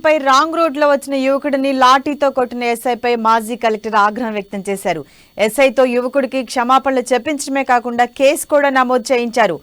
పై wrong road లో వచ్చిన యువకుడిని లాఠీతో కొట్టిన ఎస్ఐపై మాజీ కలెక్టర్ ఆగ్రహం వ్యక్తం చేశారు. ఎస్ఐతో యువకుడికి క్షమాపణలు చెప్పించడమే కాకుండా కేసు కూడా నమోదు చేయించారు.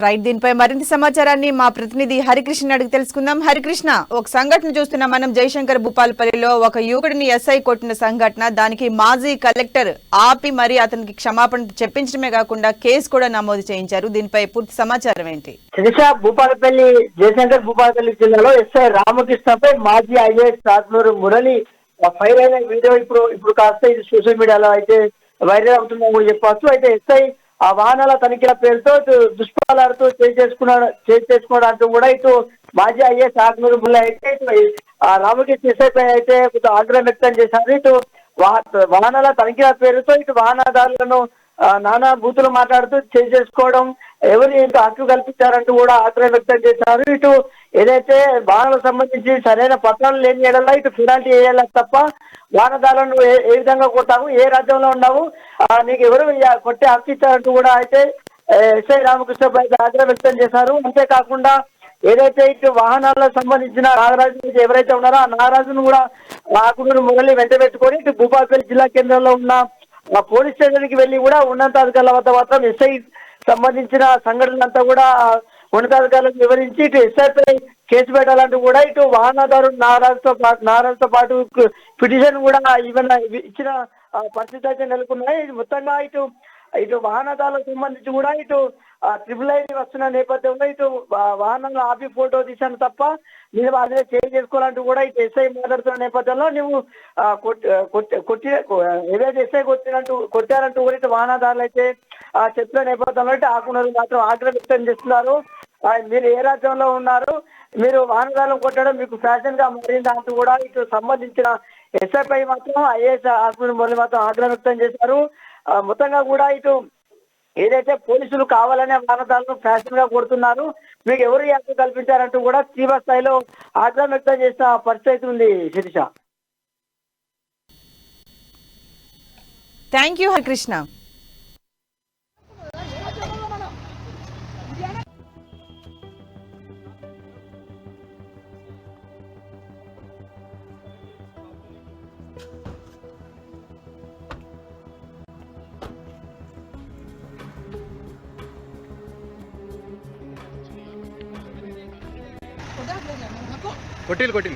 రైట్, దీనిపై మరింత సమాచారాన్ని మా ప్రతినిధి హరికృష్ణ అడిగి తెలుసుకుందాం. హరికృష్ణ, ఒక సంఘటన చూస్తున్నాం మనం. జయశంకర్ భూపాలపల్లిలో ఒక యువకుడిని ఎస్ఐ కొట్టిన సంఘటన. దానికి మాజీ కలెక్టర్ ఆపి మరి అతనికి క్షమాపణ చెప్పించడమే కాకుండా కేసు కూడా నమోదు చేయించారు. దీనిపై పూర్తి సమాచారం ఏంటి? భూపాలపల్లి జయశంకర్ భూపాలపల్లి జిల్లాలో ఎస్ఐ రామకృష్ణపై మాజీ ఐఏఎస్ రాజ్మూరు మురళి ఫైర్ అయిన వీడియో ఇప్పుడు కాస్త ఇది సోషల్ మీడియాలో అయితే వైరల్ అవుతుందని కూడా చెప్పవచ్చు. అయితే ఎస్ఐ ఆ వాహనాల తనిఖీల పేరుతో దుష్పాలతో చేసుకోవడానికి కూడా ఇటు మాజీ ఐఏఎస్ రాజ్మూరు మురళి అయితే రామకృష్ణ ఎస్ఐపై అయితే కొంత ఆగ్రహం వ్యక్తం చేశారు. ఇటు వాహనాల తనిఖీల పేరుతో ఇటు వాహనదారులను నానా బూతులు మాట్లాడుతూ చేసుకోవడం, ఎవరు ఇంత హక్కు కల్పించారంటూ కూడా ఆగ్రహం వ్యక్తం చేశారు. ఇటు ఏదైతే వాహనాలకు సంబంధించి సరైన పత్రాలు లేని ఏడల్లా ఇటు పెనాల్టీ వేయాలి తప్ప వాహనదారులను ఏ విధంగా కొట్టావు, ఏ రాజ్యంలో ఉన్నావు, నీకు ఎవరు కొట్టే హక్కు ఇచ్చారంటూ కూడా అయితే ఎస్ఐ రామకృష్ణపై ఆగ్రహం వ్యక్తం చేశారు. అంతేకాకుండా ఏదైతే ఇటు వాహనాలకు సంబంధించిన నాగరాజు ఎవరైతే ఉన్నారో ఆ నాగరాజును కూడా రాకునూరు మురళి వెంట పెట్టుకొని ఇటు భూపాలపల్లి జిల్లా కేంద్రంలో ఉన్న పోలీస్ స్టేషన్ కి వెళ్లి కూడా ఉన్నతాధికారుల వద్ద మాత్రం ఎస్ఐ సంబంధించిన సంఘటనలంతా కూడా ఉన్నతాధికారులకు వివరించి ఇటు ఎస్ఐపై కేసు పెట్టాలంటూ కూడా ఇటు వాహనదారుడు నారాజుతో పాటు పిటిషన్ కూడా ఇచ్చిన పరిస్థితి అయితే నెలకొన్నాయి. మొత్తంగా ఇటు వాహనదారులకు సంబంధించి కూడా ఇటు ట్రిపుల్ ఐడి వస్తున్న నేపథ్యంలో ఇటు వాహనంలో ఆపి ఫోటో తీశాను తప్ప నేను అదే చేసుకోవాలంటూ కూడా ఇటు ఎస్ఐ మాట్లాడుతున్న నేపథ్యంలో నువ్వు ఏదైతే ఎస్ఐ కొట్టారంటూ కూడా ఇటు వాహనదారులు అయితే చెప్పిన నేపథ్యంలో అయితే ఆకున్నారు మాత్రం ఆగ్రహం వ్యక్తం చేస్తున్నారు. మీరు ఏ రాజ్యంలో ఉన్నారు, మీరు వాహనదారులను కొట్టడం మీకు ఫ్యాషన్ గా మారింది అంటూ కూడా ఇటు సంబంధించిన ఎస్ఐపై మాత్రం ఐఏఎస్ ఆకునూరు మురళి మాత్రం ఆగ్రహం వ్యక్తం చేశారు. మొత్తంగా కూడా ఇటు ఏదైతే పోలీసులు కావాలనే వాహనదారులను ఫ్యాషన్ గా కొడుతున్నారు, మీకు ఎవరు హక్కు కల్పించారంటూ కూడా తీవ్ర స్థాయిలో ఆగ్రహం వ్యక్తం చేసిన పరిస్థితి ఉంది. Shirisha, thank you Harikrishna. కొట్టిల్